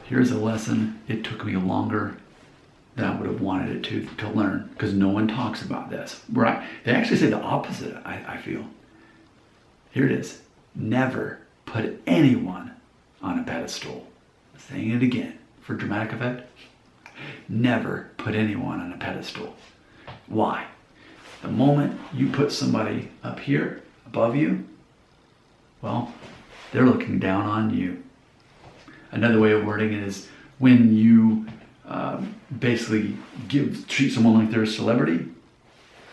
Here's a lesson. It took me longer than I would have wanted it to learn, because no one talks about this. They actually say the opposite, I feel. Here it is. Never put anyone on a pedestal. Saying it again for dramatic effect. Never put anyone on a pedestal. Why? The moment you put somebody up here above you, well, they're looking down on you. Another way of wording it is when you basically treat someone like they're a celebrity,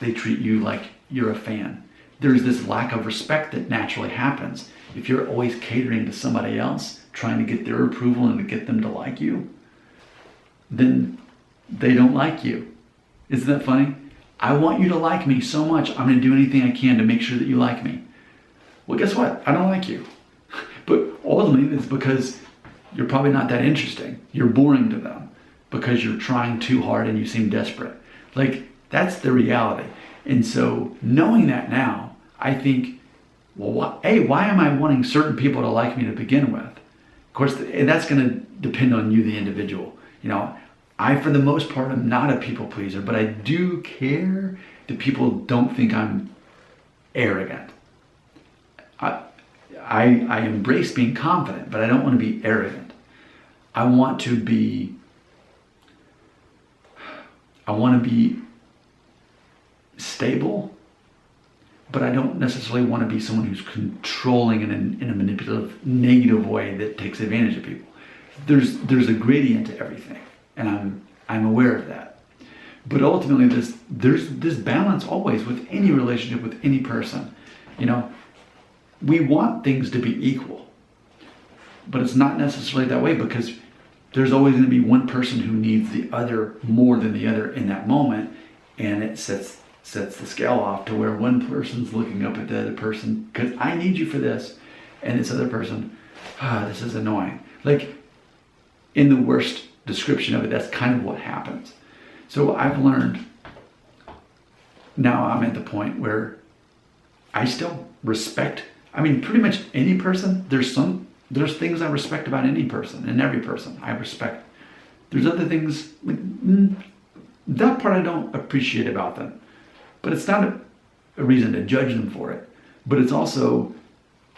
they treat you like you're a fan. There's this lack of respect that naturally happens. If you're always catering to somebody else, trying to get their approval and to get them to like you, then they don't like you. Isn't that funny? I want you to like me so much, I'm going to do anything I can to make sure that you like me. Well, guess what? I don't like you. But ultimately, it's because you're probably not that interesting. You're boring to them because you're trying too hard and you seem desperate. Like, that's the reality. And so knowing that now, I think, well, why am I wanting certain people to like me to begin with? Of course, that's going to depend on you, the individual. You know, I, for the most part, am not a people pleaser, but I do care that people don't think I'm arrogant. I embrace being confident, but I don't want to be arrogant. I want to be stable, but I don't necessarily want to be someone who's controlling in a manipulative, negative way that takes advantage of people. There's a gradient to everything, and I'm aware of that. But ultimately, there's this balance always with any relationship with any person. You know, we want things to be equal, but it's not necessarily that way, because there's always going to be one person who needs the other more than the other in that moment, and it sets the scale off to where one person's looking up at the other person because I need you for this, and this other person, this is annoying. Like, in the worst description of it, that's kind of what happens. So I've learned, now I'm at the point where I still respect, pretty much any person. There's things I respect about any person and every person I respect. There's other things, like, that part I don't appreciate about them. But it's not a reason to judge them for it. But it's also,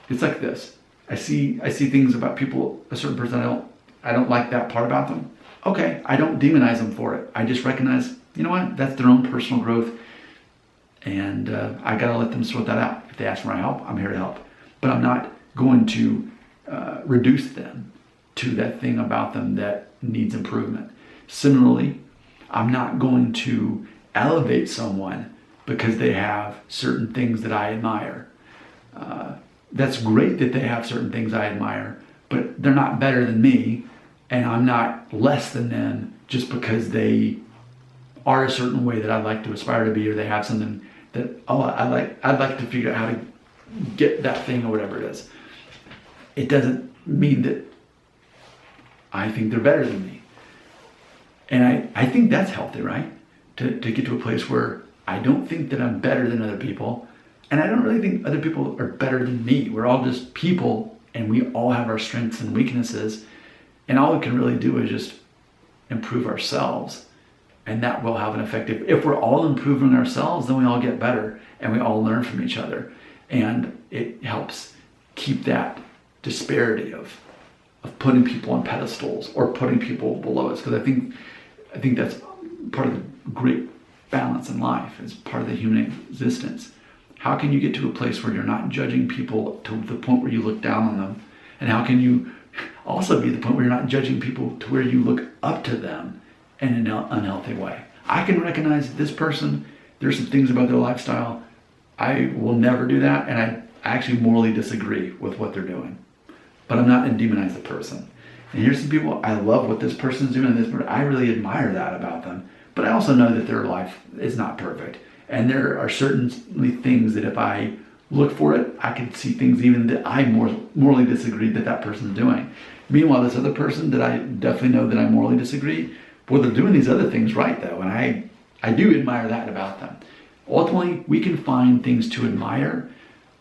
it's like this. I see things about people, a certain person, I don't like that part about them. Okay, I don't demonize them for it. I just recognize, you know what, that's their own personal growth, and I gotta let them sort that out. If they ask for my help, I'm here to help. But I'm not going to reduce them to that thing about them that needs improvement. Similarly, I'm not going to elevate someone because they have certain things that I admire. That's great that they have certain things I admire, but they're not better than me, and I'm not less than them just because they are a certain way that I'd like to aspire to be, or they have something that, I'd like to figure out how to get that thing or whatever it is. It doesn't mean that I think they're better than me. And I think that's healthy, right? To get to a place where I don't think that I'm better than other people, and I don't really think other people are better than me. We're all just people, and we all have our strengths and weaknesses, and all we can really do is just improve ourselves, and that will have an effect. If we're all improving ourselves, then we all get better, and we all learn from each other, and it helps keep that disparity of putting people on pedestals or putting people below us, because I think that's part of the great balance in life. It's part of the human existence. How can you get to a place where you're not judging people to the point where you look down on them? And how can you also be the point where you're not judging people to where you look up to them in an unhealthy way? I can recognize this person, there's some things about their lifestyle, I will never do that, and I actually morally disagree with what they're doing. But I'm not going to demonize the person. And here's some people, I love what this person's doing, I really admire that about them. But I also know that their life is not perfect. And there are certainly things that if I look for it, I can see things even that I morally disagree that person's doing. Meanwhile, this other person that I definitely know that I morally disagree, well, they're doing these other things right, though. And I do admire that about them. Ultimately, we can find things to admire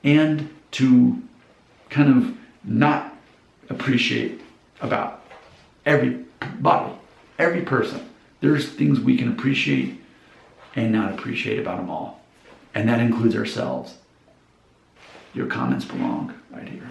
and to kind of not appreciate about everybody, every person. There's things we can appreciate and not appreciate about them all. And that includes ourselves. Your comments belong right here.